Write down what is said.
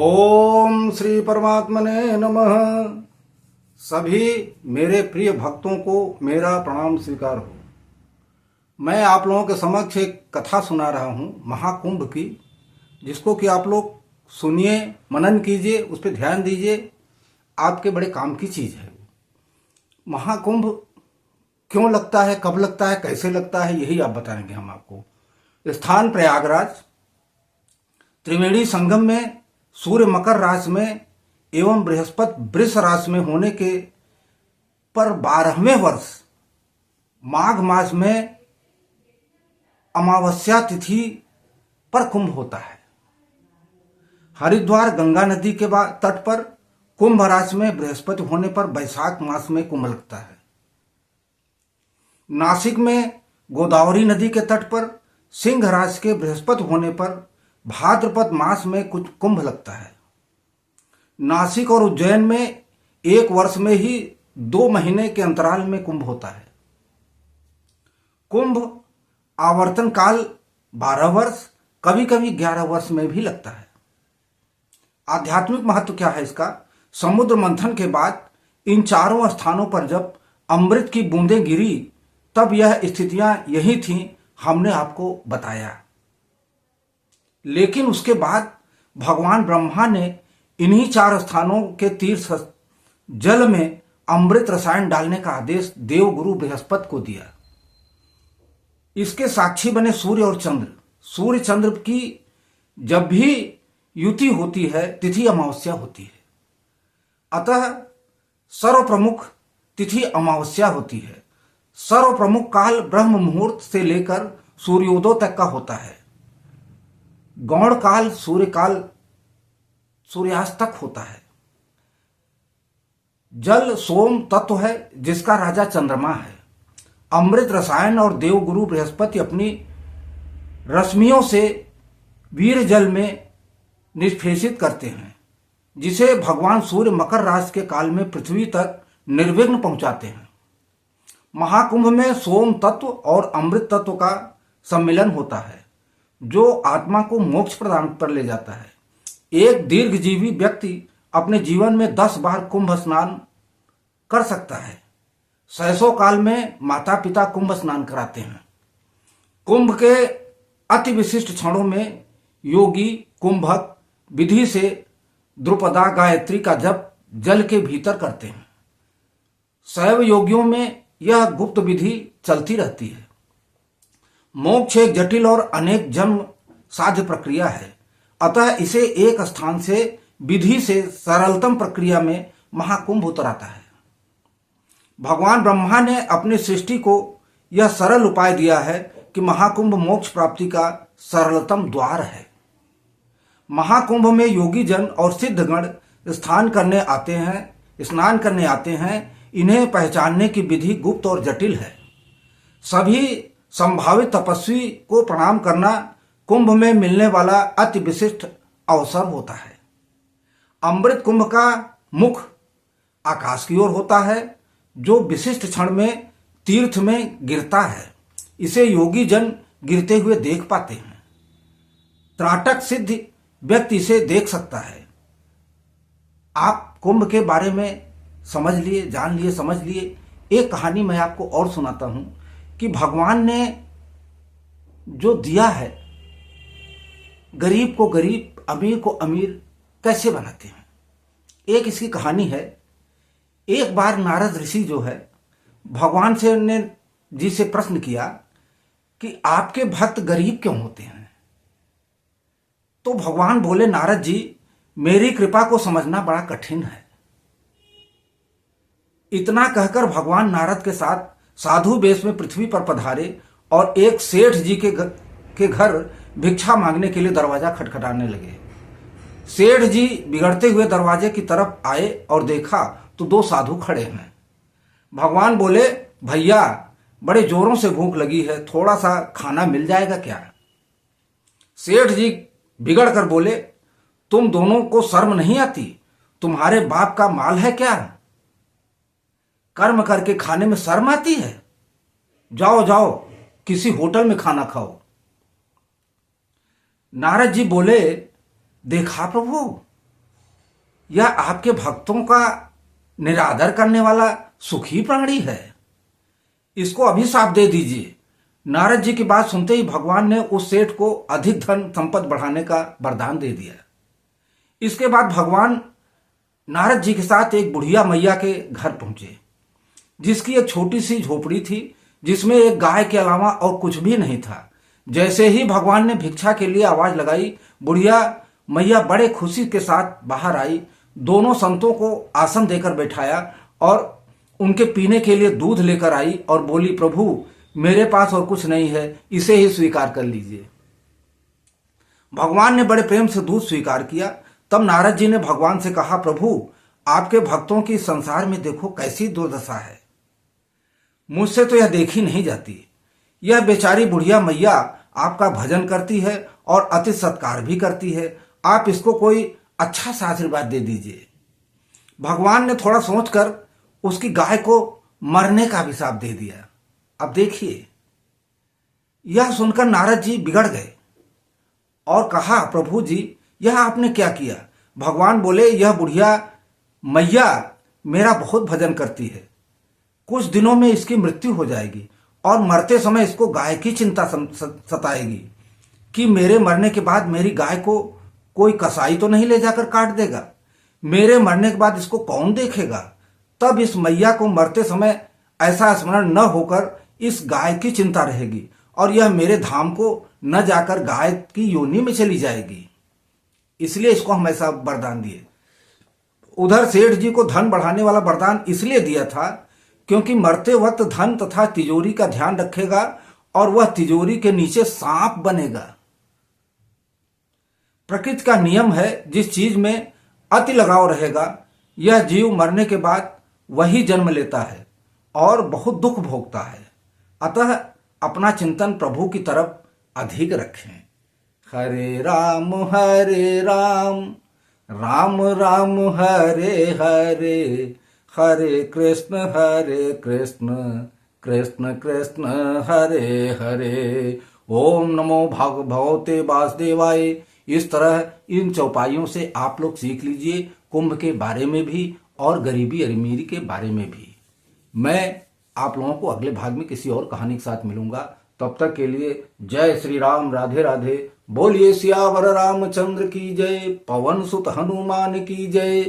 ओम श्री परमात्मने नमः। सभी मेरे प्रिय भक्तों को मेरा प्रणाम स्वीकार हो। मैं आप लोगों के समक्ष एक कथा सुना रहा हूँ महाकुंभ की, जिसको कि आप लोग सुनिए, मनन कीजिए, उस पर ध्यान दीजिए। आपके बड़े काम की चीज़ है। महाकुंभ क्यों लगता है, कब लगता है, कैसे लगता है, यही आप बताएंगे हम आपको। स्थान प्रयागराज, त्रिवेणी संगम में, सूर्य मकर राशि में एवं बृहस्पति वृष राशि में होने के पर 12वें वर्ष माघ मास में अमावस्या तिथि पर कुंभ होता है। हरिद्वार गंगा नदी के तट पर कुंभ राशि में बृहस्पति होने पर वैशाख मास में कुंभ लगता है। नासिक में गोदावरी नदी के तट पर सिंह राशि के बृहस्पति होने पर भाद्रपद मास में कुछ कुंभ लगता है। नासिक और उज्जैन में एक वर्ष में ही 2 महीने के अंतराल में कुंभ होता है। कुंभ आवर्तन काल 12 वर्ष, कभी कभी 11 वर्ष में भी लगता है। आध्यात्मिक महत्व क्या है इसका? समुद्र मंथन के बाद इन चारों स्थानों पर जब अमृत की बूंदें गिरी, तब यह स्थितियां यही थीं, हमने आपको बताया। लेकिन उसके बाद भगवान ब्रह्मा ने इन्हीं 4 स्थानों के तीर्थ जल में अमृत रसायन डालने का आदेश देवगुरु बृहस्पति को दिया। इसके साक्षी बने सूर्य और चंद्र। सूर्य चंद्र की जब भी युति होती है, तिथि अमावस्या होती है। अतः सर्व प्रमुख तिथि अमावस्या होती है। सर्व प्रमुख काल ब्रह्म मुहूर्त से लेकर सूर्योदय तक का होता है। गौण काल सूर्यास्त तक होता है। जल सोम तत्व है, जिसका राजा चंद्रमा है। अमृत रसायन और देवगुरु बृहस्पति अपनी रश्मियों से वीर जल में निष्पेषित करते हैं, जिसे भगवान सूर्य मकर राशि के काल में पृथ्वी तक निर्विघ्न पहुंचाते हैं। महाकुंभ में सोम तत्व और अमृत तत्व का सम्मिलन होता है, जो आत्मा को मोक्ष प्रदान कर ले जाता है। एक दीर्घजीवी व्यक्ति अपने जीवन में 10 बार कुंभ स्नान कर सकता है। 600 काल में माता पिता कुंभ स्नान कराते हैं। कुंभ के अति विशिष्ट क्षणों में योगी कुंभक विधि से द्रुपदा गायत्री का जप जल के भीतर करते हैं। शैव योगियों में यह गुप्त विधि चलती रहती है। मोक्ष एक जटिल और अनेक जन्म साध्य प्रक्रिया है। अतः इसे एक स्थान से विधि से सरलतम प्रक्रिया में महाकुंभ उतराता है। भगवान ब्रह्मा ने अपनी सृष्टि को यह सरल उपाय दिया है कि महाकुंभ मोक्ष प्राप्ति का सरलतम द्वार है। महाकुंभ में योगी जन और सिद्धगण स्नान करने आते हैं। इन्हें पहचानने की विधि गुप्त और जटिल है। सभी संभावित तपस्वी को प्रणाम करना कुंभ में मिलने वाला अति विशिष्ट अवसर होता है। अमृत कुंभ का मुख आकाश की ओर होता है, जो विशिष्ट क्षण में तीर्थ में गिरता है। इसे योगी जन गिरते हुए देख पाते हैं। त्राटक सिद्ध व्यक्ति इसे देख सकता है। आप कुंभ के बारे में समझ लिए, जान लिए, समझ लिए। एक कहानी मैं आपको और सुनाता हूं कि भगवान ने जो दिया है, गरीब को गरीब, अमीर को अमीर कैसे बनाते हैं। एक इसकी कहानी है। एक बार नारद ऋषि जो है, भगवान जी से प्रश्न किया कि आपके भक्त गरीब क्यों होते हैं। तो भगवान बोले, नारद जी, मेरी कृपा को समझना बड़ा कठिन है। इतना कहकर भगवान नारद के साथ साधु वेश में पृथ्वी पर पधारे और एक सेठ जी के घर भिक्षा मांगने के लिए दरवाजा खटखटाने लगे। सेठ जी बिगड़ते हुए दरवाजे की तरफ आए और देखा तो 2 साधु खड़े हैं। भगवान बोले, भैया, बड़े जोरों से भूख लगी है, थोड़ा सा खाना मिल जाएगा क्या? सेठ जी बिगड़ कर बोले, तुम दोनों को शर्म नहीं आती? तुम्हारे बाप का माल है क्या? कर्म करके खाने में शर्म आती है? जाओ जाओ, किसी होटल में खाना खाओ। नारद जी बोले, देखा प्रभु, यह आपके भक्तों का निरादर करने वाला सुखी प्राणी है, इसको अभिशाप दे दीजिए। नारद जी की बात सुनते ही भगवान ने उस सेठ को अधिक धन संपत्ति बढ़ाने का वरदान दे दिया। इसके बाद भगवान नारद जी के साथ एक बुढ़िया मैया के घर पहुंचे, जिसकी एक छोटी सी झोपड़ी थी, जिसमें एक गाय के अलावा और कुछ भी नहीं था। जैसे ही भगवान ने भिक्षा के लिए आवाज लगाई, बुढ़िया मैया बड़े खुशी के साथ बाहर आई, दोनों संतों को आसन देकर बैठाया और उनके पीने के लिए दूध लेकर आई और बोली, प्रभु मेरे पास और कुछ नहीं है, इसे ही स्वीकार कर लीजिए। भगवान ने बड़े प्रेम से दूध स्वीकार किया। तब नारद जी ने भगवान से कहा, प्रभु आपके भक्तों की संसार में देखो कैसी दुर्दशा है, मुझसे तो यह देखी नहीं जाती। यह बेचारी बुढ़िया मैया आपका भजन करती है और अति सत्कार भी करती है, आप इसको कोई अच्छा सा आशीर्वाद दे दीजिए। भगवान ने थोड़ा सोचकर उसकी गाय को मरने का अभिशाप दे दिया। अब देखिए, यह सुनकर नारद जी बिगड़ गए और कहा, प्रभु जी यह आपने क्या किया? भगवान बोले, यह बुढ़िया मैया मेरा बहुत भजन करती है, कुछ दिनों में इसकी मृत्यु हो जाएगी और मरते समय इसको गाय की चिंता सताएगी कि मेरे मरने के बाद मेरी गाय को कोई कसाई तो नहीं ले जाकर काट देगा, मेरे मरने के बाद इसको कौन देखेगा। तब इस मैया को मरते समय ऐसा स्मरण न होकर इस गाय की चिंता रहेगी और यह मेरे धाम को न जाकर गाय की योनि में चली जाएगी, इसलिए इसको हम ऐसा वरदान दिए। उधर सेठ जी को धन बढ़ाने वाला वरदान इसलिए दिया था क्योंकि मरते वक्त धन तथा तिजोरी का ध्यान रखेगा और वह तिजोरी के नीचे सांप बनेगा। प्रकृति का नियम है, जिस चीज में अति लगाव रहेगा यह जीव मरने के बाद वही जन्म लेता है और बहुत दुख भोगता है। अतः अपना चिंतन प्रभु की तरफ अधिक रखें। हरे राम राम राम हरे हरे, हरे कृष्ण कृष्ण कृष्ण हरे हरे। ओम नमो भगवते वासुदेवाय। इस तरह इन चौपाइयों से आप लोग सीख लीजिए, कुंभ के बारे में भी और गरीबी अमीरी के बारे में भी। मैं आप लोगों को अगले भाग में किसी और कहानी के साथ मिलूंगा। तब तक के लिए जय श्री राम, राधे राधे। बोलिए सियावर रामचंद्र की जय, पवन सुत हनुमान की जय।